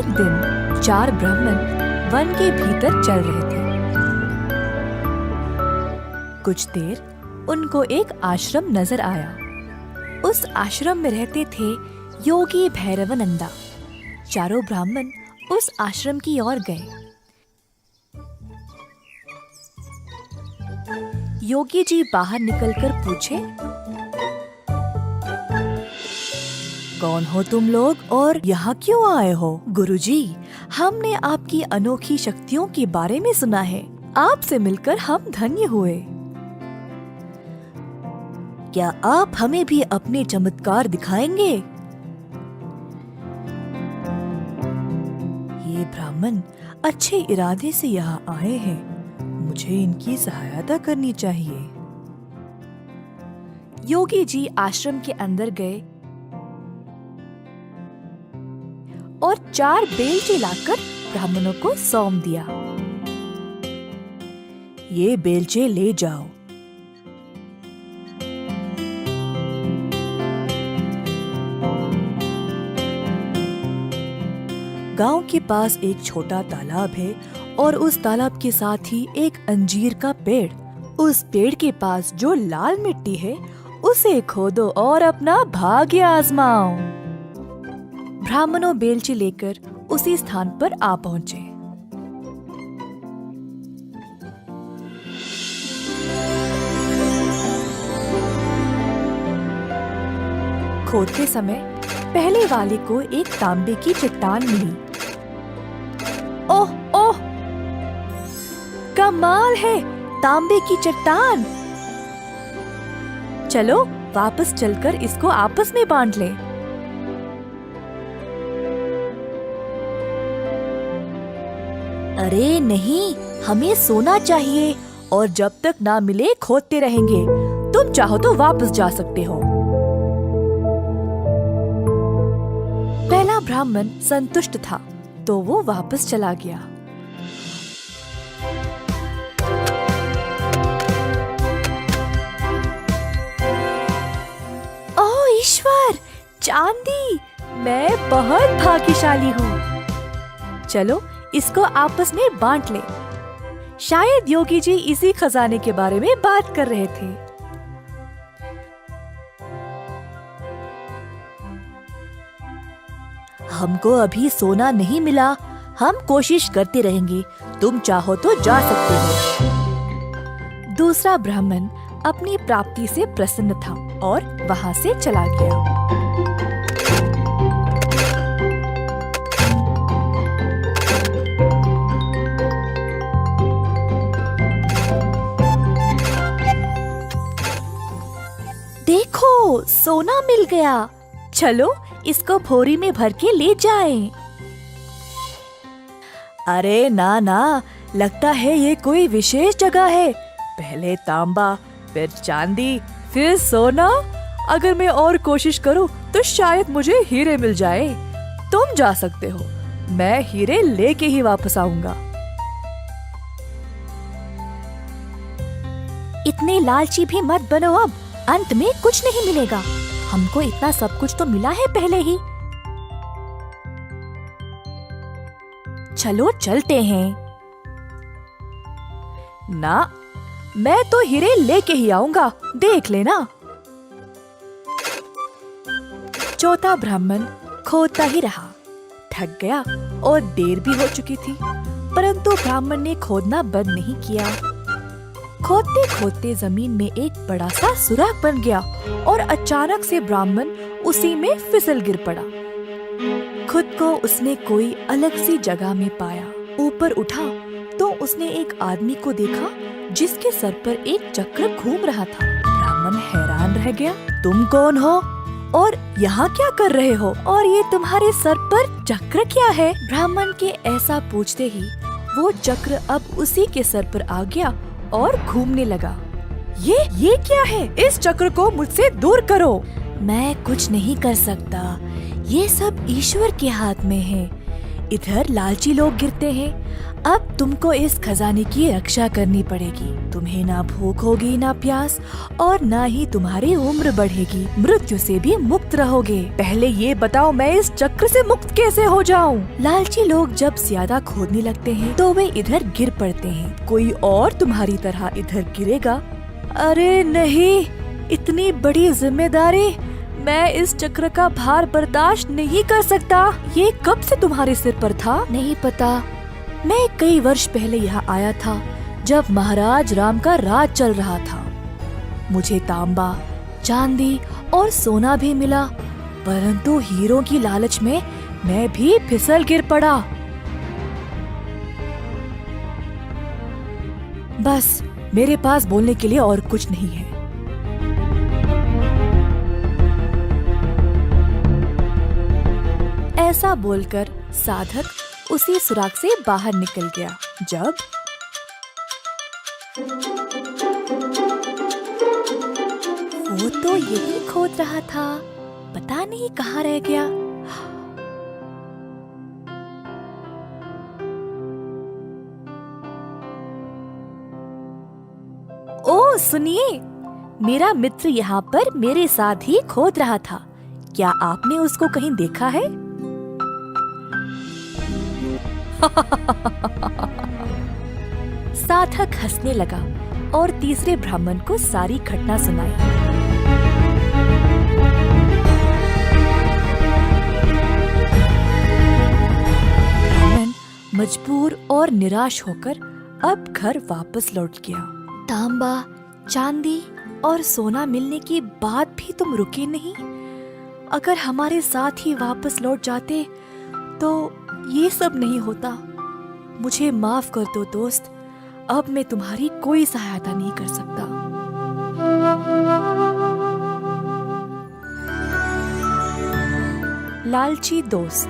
एक दिन 4 ब्राह्मण वन के भीतर चल रहे थे। कुछ देर उनको एक आश्रम नजर आया। उस आश्रम में रहते थे योगी भैरवानंदा। चारों ब्राह्मण उस आश्रम की ओर गए। योगी जी बाहर निकलकर पूछे, कौन हो तुम लोग और यहाँ क्यों आए हो? गुरुजी, हमने आपकी अनोखी शक्तियों के बारे में सुना है। आपसे मिलकर हम धन्य हुए। क्या आप हमें भी अपने चमत्कार दिखाएंगे? ये ब्राह्मण अच्छे इरादे से यहाँ आए हैं। मुझे इनकी सहायता करनी चाहिए। योगी जी आश्रम के अंदर गए और 4 बेलचे लाकर ब्राह्मणों को सौंप दिया। ये बेलचे ले जाओ। गांव के पास एक छोटा तालाब है और उस तालाब के साथ ही एक अंजीर का पेड़। उस पेड़ के पास जो लाल मिट्टी है उसे खोदो और अपना भाग्य आजमाओ। ब्राह्मणों बेलचे लेकर उसी स्थान पर आ पहुँचे। खोदते समय पहले वाले को एक तांबे की चट्टान मिली। ओह ओह, कमाल है, तांबे की चट्टान। चलो वापस चलकर इसको आपस में बांट लें। अरे नहीं, हमें सोना चाहिए और जब तक ना मिले खोदते रहेंगे। तुम चाहो तो वापस जा सकते हो। पहला ब्राह्मण संतुष्ट था तो वो वापस चला गया। ओह ईश्वर, चांदी! मैं बहुत भाग्यशाली हूँ। चलो इसको आपस में बांट ले। शायद योगी जी इसी खजाने के बारे में बात कर रहे थे। हमको अभी सोना नहीं मिला, हम कोशिश करते रहेंगे। तुम चाहो तो जा सकते हो। दूसरा ब्राह्मण अपनी प्राप्ति से प्रसन्न था और वहां से चला गया। देखो, सोना मिल गया। चलो इसको भोरी में भर के ले जाएं। अरे ना ना, लगता है ये कोई विशेष जगह है। पहले तांबा, फिर चांदी, फिर सोना। अगर मैं और कोशिश करूं तो शायद मुझे हीरे मिल जाए। तुम जा सकते हो, मैं हीरे लेके ही वापस आऊंगा। इतने लालची भी मत बनो। अब अंत में कुछ नहीं मिलेगा। हमको इतना सब कुछ तो मिला है पहले ही। चलो चलते हैं। ना, मैं तो हीरे लेके ही आऊंगा, देख लेना। चौथा ब्राह्मण खोदता ही रहा। थक गया और देर भी हो चुकी थी, परंतु ब्राह्मण ने खोदना बंद नहीं किया। खोदते खोदते जमीन में एक बड़ा सा सुराख बन गया और अचानक से ब्राह्मण उसी में फिसल गिर पड़ा। खुद को उसने कोई अलग सी जगह में पाया। ऊपर उठा तो उसने एक आदमी को देखा जिसके सर पर एक चक्र घूम रहा था। ब्राह्मण हैरान रह गया। तुम कौन हो और यहाँ क्या कर रहे हो? और ये तुम्हारे सर पर चक्र क्या है? ब्राह्मण के ऐसा पूछते ही वो चक्र अब उसी के सर पर आ गया और घूमने लगा। ये क्या है? इस चक्र को मुझसे दूर करो। मैं कुछ नहीं कर सकता, ये सब ईश्वर के हाथ में है। इधर लालची लोग गिरते हैं। अब तुमको इस खजाने की रक्षा करनी पड़ेगी। तुम्हें ना भूख होगी ना प्यास, और ना ही तुम्हारी उम्र बढ़ेगी। मृत्यु से भी मुक्त रहोगे। पहले ये बताओ, मैं इस चक्र से मुक्त कैसे हो जाऊं? लालची लोग जब ज्यादा खोदने लगते हैं तो वे इधर गिर पड़ते हैं। कोई और तुम्हारी तरह इधर गिरेगा? अरे नहीं, इतनी बड़ी जिम्मेदारी, मैं इस चक्र का भार बर्दाश्त नहीं कर सकता। ये कब से तुम्हारे सिर पर था? नहीं पता। मैं कई वर्ष पहले यहाँ आया था जब महाराज राम का राज चल रहा था। मुझे तांबा, चांदी और सोना भी मिला, परंतु हीरों की लालच में मैं भी फिसल गिर पड़ा। बस, मेरे पास बोलने के लिए और कुछ नहीं है। ऐसा बोलकर साधक उसी सुराग से बाहर निकल गया। जब वो तो यही खोद रहा था, पता नहीं कहाँ रह गया। ओ सुनिए, मेरा मित्र यहाँ पर मेरे साथ ही खोद रहा था। क्या आपने उसको कहीं देखा है? साधक हंसने लगा और तीसरे ब्राह्मण को सारी घटना सुनाई। ब्राह्मण मजबूर और निराश होकर अब घर वापस लौट गया। तांबा, चांदी और सोना मिलने के बाद भी तुम रुके नहीं। अगर हमारे साथ ही वापस लौट जाते तो ये सब नहीं होता। मुझे माफ कर दो दोस्त, अब मैं तुम्हारी कोई सहायता नहीं कर सकता। लालची दोस्त।